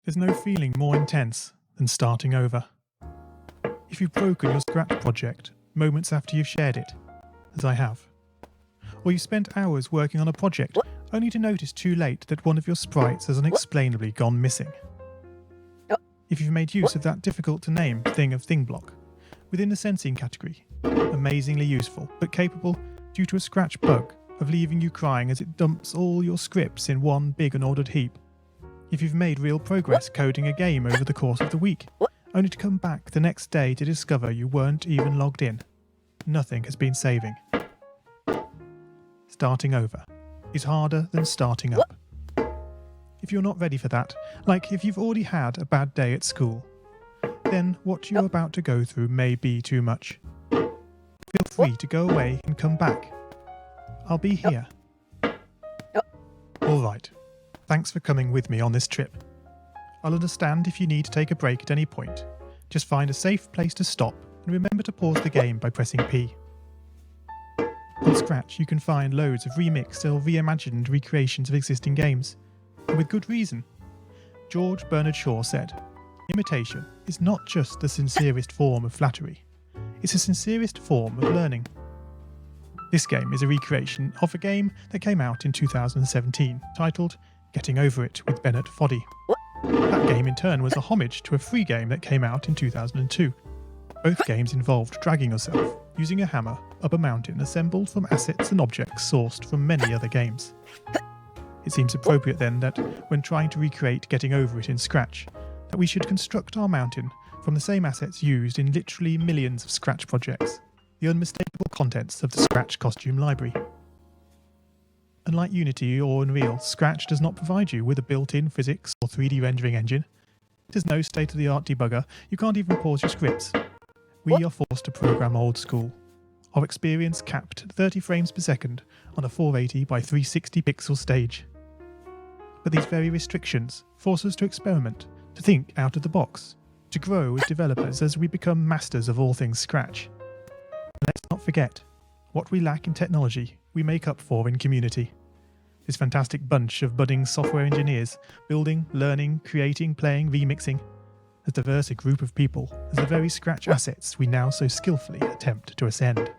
There's no feeling more intense than starting over. If you've broken your Scratch project moments after you've shared it, as I have, or you spent hours working on a project only to notice too late that one of your sprites has unexplainably gone missing. If you've made use of that difficult to name thing of thing block within the sensing category, amazingly useful but capable, due to a Scratch bug, of leaving you crying as it dumps all your scripts in one big unordered heap. If you've made real progress coding a game over the course of the week, only to come back the next day to discover you weren't even logged in, nothing has been saving. Starting over is harder than starting up. If you're not ready for that, like if you've already had a bad day at school, then what you're about to go through may be too much. Feel free to go away and come back. I'll be here. Alright, thanks for coming with me on this trip. I'll understand if you need to take a break at any point. Just find a safe place to stop and remember to pause the game by pressing P. On Scratch you can find loads of remixed or reimagined recreations of existing games, and with good reason. George Bernard Shaw said, "Imitation is not just the sincerest form of flattery, it's the sincerest form of learning." This game is a recreation of a game that came out in 2017, titled Getting Over It with Bennett Foddy. That game in turn was a homage to a free game that came out in 2002. Both games involved dragging yourself, using a hammer, up a mountain assembled from assets and objects sourced from many other games. It seems appropriate then that, when trying to recreate Getting Over It in Scratch, that we should construct our mountain from the same assets used in literally millions of Scratch projects, the unmistakable contents of the Scratch costume library. Unlike Unity or Unreal, Scratch does not provide you with a built-in physics or 3D rendering engine. It has no state-of-the-art debugger, you can't even pause your scripts. We are forced to program old school. Our experience capped at 30 frames per second on a 480 by 360 pixel stage. But these very restrictions force us to experiment, to think out of the box, to grow as developers as we become masters of all things Scratch. And let's not forget, what we lack in technology, we make up for in community. This fantastic bunch of budding software engineers, building, learning, creating, playing, remixing, as diverse a group of people as the very Scratch assets we now so skillfully attempt to ascend.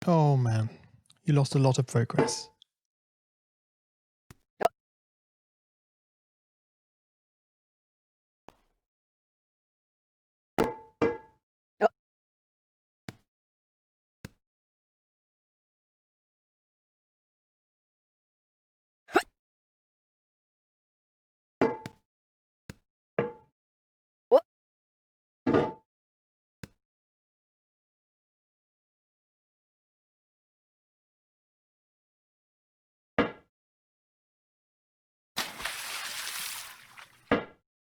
Oh man, you lost a lot of progress.